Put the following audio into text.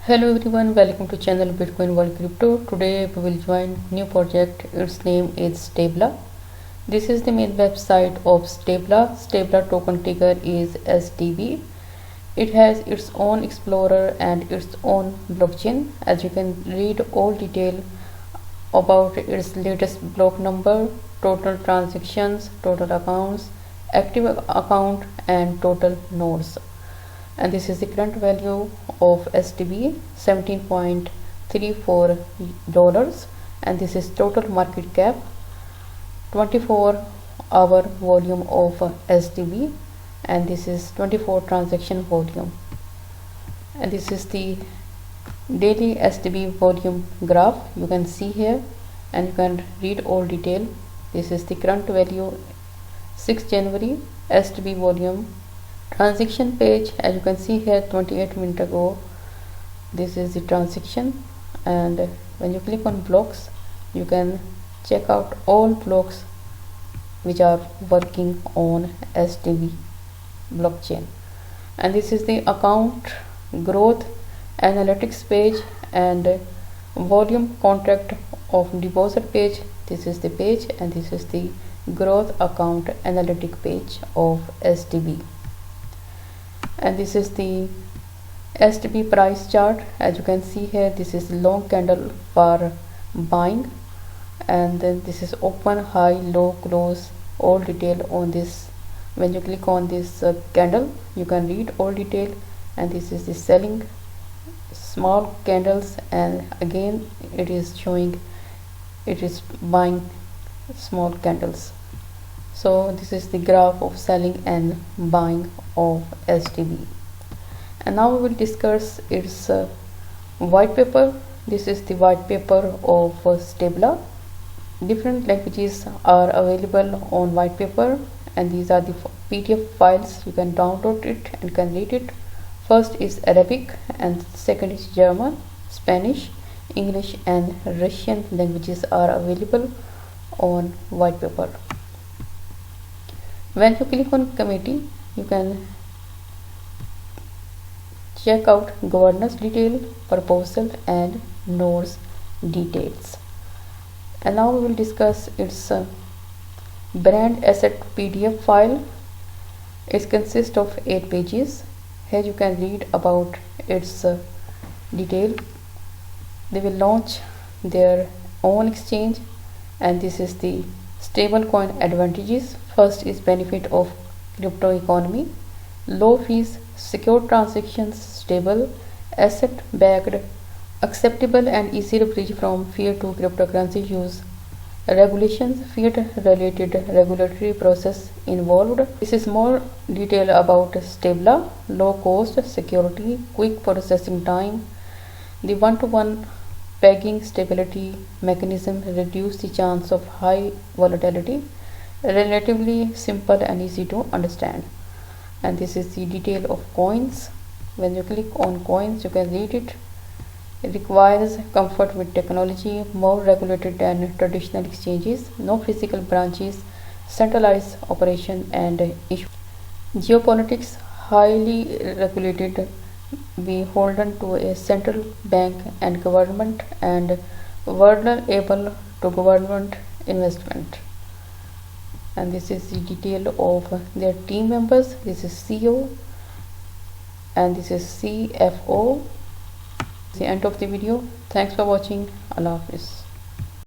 Hello everyone, welcome to channel Bitcoin World Crypto. Today we will join new project. Its name is Stebla. This is the main website of Stebla. Stebla token ticker is STB. It has its own explorer and its own blockchain. As you can read all detail about its latest block number, total transactions, total accounts, active account and total nodes. And this is the current value of STB, $17.34, and this is total market cap, 24-hour volume of STB, and this is 24 transaction volume, and this is the daily STB volume graph you can see here, and you can read all detail. This is the current value 6 January STB volume transaction page. As you can see here, 28 minutes ago this is the transaction, and when you click on blocks you can check out all blocks which are working on STB blockchain. And this is the account growth analytics page and volume contract of deposit page. This is the page, and this is the growth account analytic page of STB. And this is the STB price chart. As you can see here, this is long candle for buying, and then this is open, high, low, close, all detail on this. When you click on this candle you can read all detail. And this is the selling small candles, and again it is showing it is buying small candles. So this is the graph of selling and buying of STB. And now we will discuss its white paper. This is the white paper of Stebla. Different languages are available on white paper, and these are the PDF files. You can download it and can read it. First is Arabic, and second is German, Spanish, English and Russian languages are available on white paper. When you click on committee, you can check out governance detail, proposal and nodes details. And now we will discuss its brand asset PDF file. It consists of 8 pages. Here you can read about its detail. They will launch their own exchange, and this is the stablecoin advantages. First is benefit of crypto economy, low fees, secure transactions, stable, asset backed, acceptable and easy to bridge from fiat to cryptocurrency use, regulations, fiat related regulatory process involved. This is more detail about Stebla, low cost, security, quick processing time, the one-to-one pegging stability mechanism reduce the chance of high volatility, relatively simple and easy to understand. And this is the detail of coins. When you click on coins you can read it. It requires comfort with technology, more regulated than traditional exchanges, no physical branches, centralized operation and issue. Geopolitics, highly regulated, beholden to a central bank and government, and vulnerable to government investment. And this is the detail of their team members. This is CEO and this is CFO. The end of the video. Thanks for watching. Allah Hafiz.